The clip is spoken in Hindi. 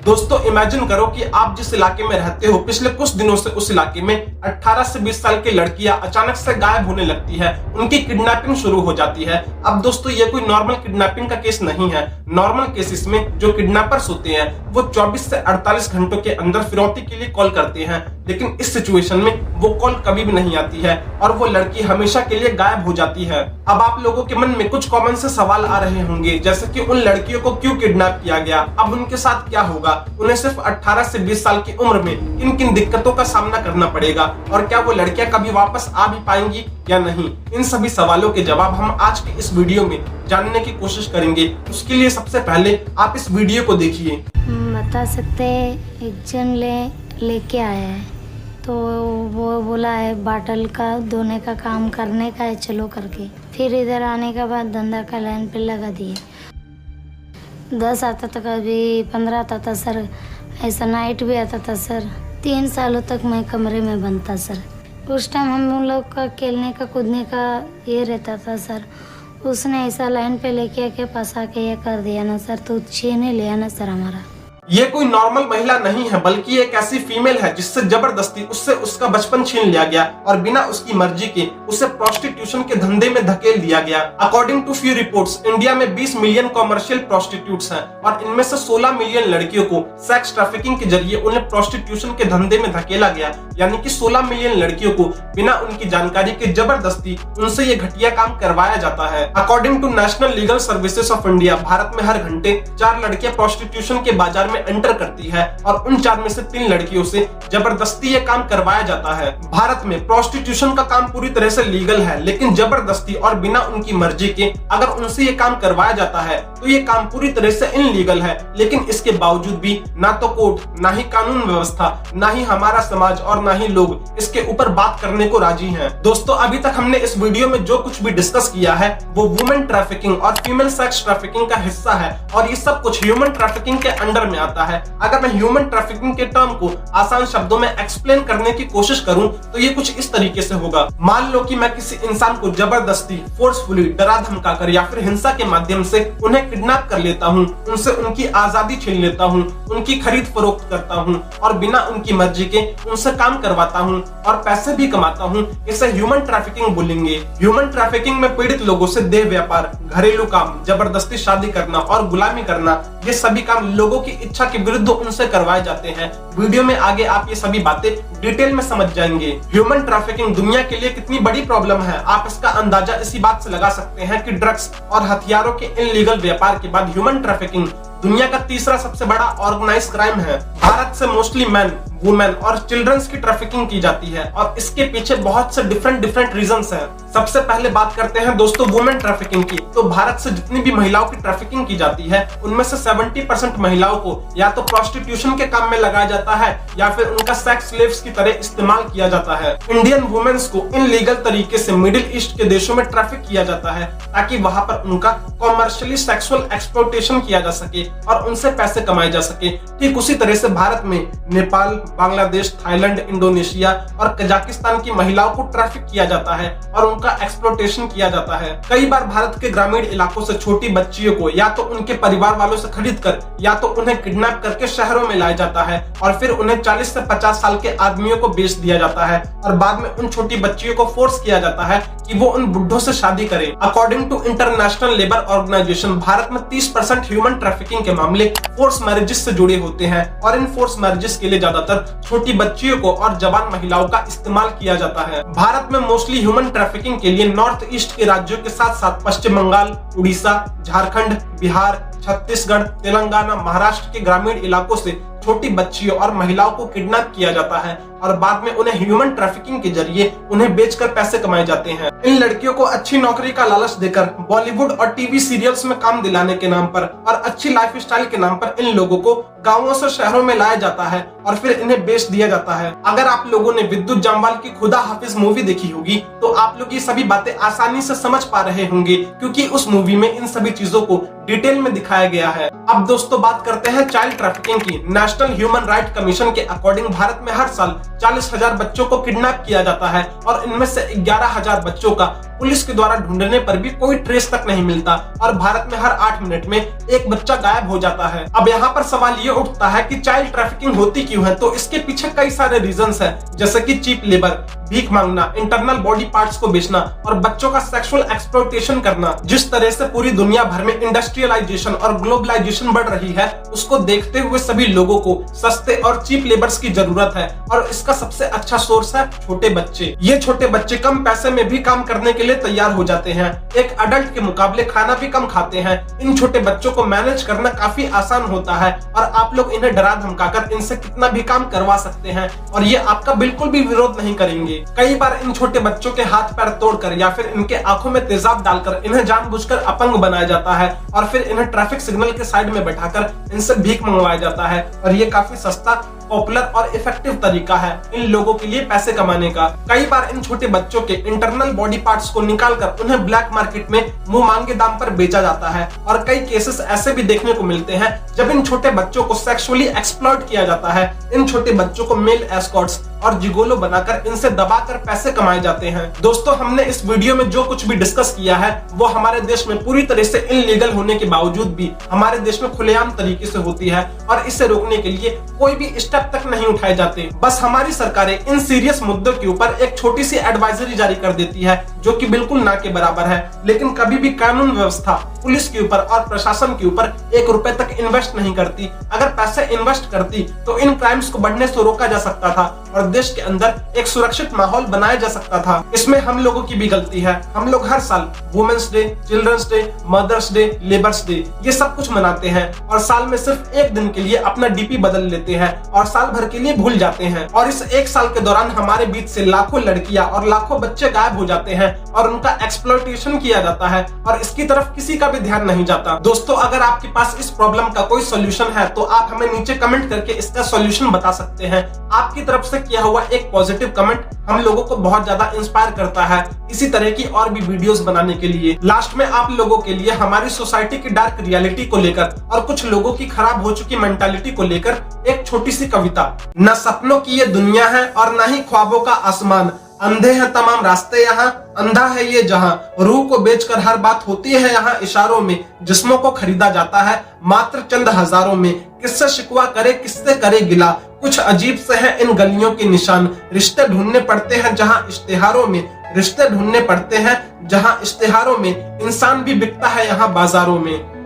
दोस्तों इमेजिन करो कि आप जिस इलाके में रहते हो पिछले कुछ दिनों से उस इलाके में 18 से 20 साल की लड़कियां अचानक से गायब होने लगती है, उनकी किडनैपिंग शुरू हो जाती है। अब दोस्तों ये कोई नॉर्मल किडनैपिंग का केस नहीं है। नॉर्मल केसेस में जो किडनैपर्स होते हैं वो 24 से 48 घंटों के अंदर फिरौती के लिए कॉल करते हैं, लेकिन इस सिचुएशन में वो कॉल कभी भी नहीं आती है और वो लड़की हमेशा के लिए गायब हो जाती है। अब आप लोगों के मन में कुछ कॉमन से सवाल आ रहे होंगे, जैसे कि उन लड़कियों को क्यों किडनैप किया गया, अब उनके साथ क्या होगा, उन्हें सिर्फ 18 से 20 साल की उम्र में किन किन दिक्कतों का सामना करना पड़ेगा और क्या वो लड़कियां कभी वापस आ भी पाएंगी या नहीं। इन सभी सवालों के जवाब हम आज के इस वीडियो में जानने की कोशिश करेंगे। उसके लिए सबसे पहले आप इस वीडियो को देखिए। बता सकते एक जन लेके आया है, तो वो बोला है बाटल का धोने का काम करने का है, चलो करके। फिर इधर आने के बाद धंधा का लाइन पे लगा दिए। 10 आता था, कभी 15 आता था सर, ऐसा नाइट भी आता था सर। 3 सालों तक मैं कमरे में बंद था सर। उस टाइम हम लोग का खेलने का कूदने का ये रहता था सर। उसने ऐसा लाइन पे लेके आके फंसा के ये कर दिया ना सर, तो छीने लिया ना सर हमारा। ये कोई नॉर्मल महिला नहीं है, बल्कि एक ऐसी फीमेल है जिससे जबरदस्ती उससे उसका बचपन छीन लिया गया और बिना उसकी मर्जी के उसे प्रोस्टिट्यूशन के धंधे में धकेल दिया गया। According to few reports, India में 20 मिलियन कॉमर्शियल प्रोस्टिट्यूट्स हैं और इनमें से 16 मिलियन लड़कियों को सेक्स ट्रैफिकिंग के जरिए उन्हें प्रोस्टिट्यूशन के धंधे में धकेला गया। यानी कि 16 मिलियन लड़कियों को बिना उनकी जानकारी के जबरदस्ती उनसे ये घटिया काम करवाया जाता है। According to national legal services of India, Bharat में हर घंटे 4 लड़कियां प्रोस्टिट्यूशन के बाजार में एंटर करती है और उन 4 में से 3 लड़कियों से जबरदस्ती ये काम करवाया जाता है। भारत में प्रोस्टिट्यूशन का काम पूरी तरह से लीगल है, लेकिन जबरदस्ती और बिना उनकी मर्जी के अगर उनसे ये काम करवाया जाता है तो ये काम पूरी तरह से इनलीगल है। लेकिन इसके बावजूद भी ना तो कोर्ट, ना ही कानून व्यवस्था, ना ही हमारा समाज और ना ही लोग इसके ऊपर बात करने को राजी हैं। दोस्तों अभी तक हमने इस वीडियो में जो कुछ भी डिस्कस किया है वो वुमेन ट्रैफिकिंग और फीमेल सेक्स ट्रैफिकिंग का हिस्सा है और ये सब कुछ ह्यूमन ट्रैफिकिंग के अंडर में आता है। अगर मैं ह्यूमन ट्रैफिकिंग के टर्म को आसान शब्दों में एक्सप्लेन करने की कोशिश करूं तो ये कुछ इस तरीके से होगा। मान लो कि मैं किसी इंसान को जबरदस्ती, फोर्सफुली, डरा धमकाकर या फिर हिंसा के माध्यम से उन्हें किडनैप कर लेता हूं, उनसे उनकी आजादी छीन लेता हूं, उनकी खरीद फरोख्त करता हूं और बिना उनकी मर्जी के उनसे काम करवाता हूं और पैसे भी कमाता हूं। इसे ह्यूमन ट्रैफिकिंग बोलेंगे। ह्यूमन ट्रैफिकिंग में पीड़ित लोगों से देह व्यापार, घरेलू काम, जबरदस्ती शादी करना और गुलामी करना, ये सभी काम लोगों की इच्छा के विरुद्ध उनसे करवाए जाते हैं। वीडियो में आगे आप ये सभी बातें डिटेल में समझ जाएंगे। ह्यूमन ट्रैफिकिंग दुनिया के लिए कितनी बड़ी प्रॉब्लम है, आप इसका अंदाजा इसी बात से लगा सकते हैं कि ड्रग्स और हथियारों के इनलीगल व्यापार के बाद ह्यूमन ट्रैफिकिंग दुनिया का तीसरा सबसे बड़ा ऑर्गेनाइज क्राइम है। भारत से मोस्टली मैन, वुमेन और चिल्ड्रंस की ट्रैफिकिंग की जाती है और इसके पीछे बहुत से डिफरेंट रीजंस हैं। सबसे पहले बात करते हैं दोस्तों वुमेन ट्रैफिकिंग की। तो भारत से जितनी भी महिलाओं की ट्रैफिकिंग की जाती है उनमें से 70% महिलाओं को या तो प्रोस्टिट्यूशन के काम में लगाया जाता है या फिर उनका सेक्स स्लेव्स की तरह इस्तेमाल किया जाता है। इंडियन वुमेन्स को इनलीगल तरीके से मिडिल ईस्ट के देशों में ट्रैफिक किया जाता है ताकि वहां पर उनका कॉमर्शियली सेक्सुअल एक्सप्लॉयटेशन किया जा सके और उनसे पैसे कमाए जा सके। ठीक उसी तरह से भारत में नेपाल, बांग्लादेश, थाईलैंड, इंडोनेशिया और कजाकिस्तान की महिलाओं को ट्रैफिक किया जाता है और उनका एक्सप्लॉयटेशन किया जाता है। कई बार भारत के ग्रामीण इलाकों से छोटी बच्चियों को या तो उनके परिवार वालों से खरीदकर या तो उन्हें किडनैप करके शहरों में लाया जाता है और फिर उन्हें 40 से 50 साल के आदमियों को बेच दिया जाता है और बाद में उन छोटी बच्चियों को फोर्स किया जाता है कि वो उन बुढ़ों से शादी करें। According to international labour organisation, Bharat में 30% ह्यूमन ट्रैफिकिंग के मामले फोर्स मैरिजेस से जुड़े होते हैं और इन फोर्स मैरिजेस के लिए ज्यादातर छोटी बच्चियों को और जवान महिलाओं का इस्तेमाल किया जाता है। भारत में मोस्टली ह्यूमन ट्रैफिकिंग के लिए नॉर्थ ईस्ट के राज्यों के साथ साथ पश्चिम बंगाल, उड़ीसा, झारखंड, बिहार, छत्तीसगढ़, तेलंगाना, महाराष्ट्र के ग्रामीण इलाकों से छोटी बच्चियों और महिलाओं को किडनैप किया जाता है और बाद में उन्हें ह्यूमन ट्रैफिकिंग के जरिए उन्हें बेचकर पैसे कमाए जाते हैं। इन लड़कियों को अच्छी नौकरी का लालच देकर बॉलीवुड और टीवी सीरियल्स में काम दिलाने के नाम पर और अच्छी लाइफस्टाइल के नाम पर इन लोगों को गांवों से शहरों में लाया जाता है और फिर इन्हें बेच दिया जाता है। अगर आप लोगों ने विद्युत जामवाल की खुदा हाफिज मूवी देखी होगी तो आप लोग ये सभी बातें आसानी से समझ पा रहे होंगे, क्योंकि उस मूवी में इन सभी चीजों को डिटेल में दिखाया गया है। अब दोस्तों बात करते हैं चाइल्ड ट्रैफिकिंग की। नेशनल ह्यूमन राइट कमीशन के अकॉर्डिंग भारत में हर साल 40,000 बच्चों को किडनैप किया जाता है और इनमें से 11,000 बच्चों का पुलिस के द्वारा ढूंढने पर भी कोई ट्रेस तक नहीं मिलता और भारत में हर 8 मिनट में एक बच्चा गायब हो जाता है। अब यहाँ पर सवाल ये उठता है कि चाइल्ड ट्रैफिकिंग होती क्यों है? तो इसके पीछे कई सारे रीजंस हैं, जैसे कि चीप लेबर, भीख मांगना, इंटरनल बॉडी पार्ट्स को बेचना और बच्चों का सेक्सुअल एक्सप्लॉयटेशन करना। जिस तरह से पूरी दुनिया भर में इंडस्ट्रियलाइजेशन और ग्लोबलाइजेशन बढ़ रही है, उसको देखते हुए सभी लोगों को सस्ते और चीप लेबर्स की जरूरत है और इसका सबसे अच्छा सोर्स है छोटे बच्चे। ये छोटे बच्चे कम पैसे में भी काम करने के लिए तैयार हो जाते हैं, एक अडल्ट के मुकाबले खाना भी कम खाते हैं। इन छोटे बच्चों को मैनेज करना काफी आसान होता है और आप लोग इन्हें डरा धमकाकर इनसे कितना भी काम करवा सकते हैं और ये आपका बिल्कुल भी विरोध नहीं करेंगे। कई बार इन छोटे बच्चों के हाथ पैर तोड़कर या फिर इनके आंखों में तेजाब डालकर इन्हें जानबूझकर अपंग बनाया जाता है और फिर इन्हें ट्रैफिक सिग्नल के साइड में बैठाकर इनसे भीख मंगवाया जाता है और ये काफी सस्ता, पॉपुलर और इफेक्टिव तरीका है इन लोगों के लिए पैसे कमाने का। कई बार इन छोटे बच्चों के इंटरनल बॉडी पार्ट्स को निकालकर उन्हें ब्लैक मार्केट में मुंह मांगे दाम पर बेचा जाता है और कई केसेस ऐसे भी देखने को मिलते हैं जब इन छोटे बच्चों को सेक्सुअली एक्सप्लॉइट किया जाता है। इन छोटे बच्चों को मेल एस्कॉर्ट्स और जिगोलो बनाकर इनसे दबाकर पैसे कमाए जाते हैं। दोस्तों, हमने इस वीडियो में जो कुछ भी डिस्कस किया है वो हमारे देश में पूरी तरह से इनलीगल होने के बावजूद भी हमारे देश में खुलेआम तरीके से होती है और इसे रोकने के लिए कोई भी स्टेप तक नहीं उठाए जाते। बस हमारी सरकारें इन सीरियस मुद्दों के ऊपर एक छोटी सी एडवाइजरी जारी कर देती है जो कि बिल्कुल ना के बराबर है, लेकिन कभी भी कानून व्यवस्था पुलिस के ऊपर और प्रशासन के ऊपर 1 रुपए तक इन्वेस्ट नहीं करती। अगर पैसे इन्वेस्ट करती तो इन क्राइम्स को बढ़ने से रोका जा सकता था और देश के अंदर एक सुरक्षित माहौल बनाया जा सकता था। इसमें हम लोगों की भी गलती है। हम लोग हर साल women's day, children's day, mother's day, labour's day ये सब कुछ मनाते हैं और साल में सिर्फ एक दिन के लिए अपना डीपी बदल लेते हैं और साल भर के लिए भूल जाते हैं और इस एक साल के दौरान हमारे बीच से लाखों लड़कियां और लाखों बच्चे गायब हो जाते हैं और उनका एक्सप्लॉयटेशन किया जाता है और इसकी तरफ किसी का भी ध्यान नहीं जाता। दोस्तों, अगर आपके पास इस प्रॉब्लम का कोई सॉल्यूशन है तो आप हमें नीचे कमेंट करके इसका सॉल्यूशन बता सकते हैं। आपकी तरफ से किया हुआ एक पॉजिटिव कमेंट हम लोगों को बहुत ज्यादा इंस्पायर करता है इसी तरह की और भी वीडियोस बनाने के लिए। लास्ट में आप लोगों के लिए हमारी सोसाइटी की डार्क रियलिटी को लेकर और कुछ लोगों की खराब हो चुकी मेंटालिटी को लेकर एक छोटी सी कविता। न सपनों की ये दुनिया है और न ही ख्वाबों का आसमान, अंधे हैं तमाम रास्ते यहाँ, अंधा है ये जहां, रूह को बेचकर हर बात होती है यहाँ इशारों में, जिस्मों को खरीदा जाता है मात्र चंद हजारों में, किससे शिकवा करे किससे करे गिला, कुछ अजीब से है इन गलियों के निशान, रिश्ते ढूंढने पड़ते हैं जहां इश्तिहारों में, रिश्ते ढूंढने पड़ते हैं जहां इश्तिहारों में, इंसान भी बिकता है यहाँ बाजारों में।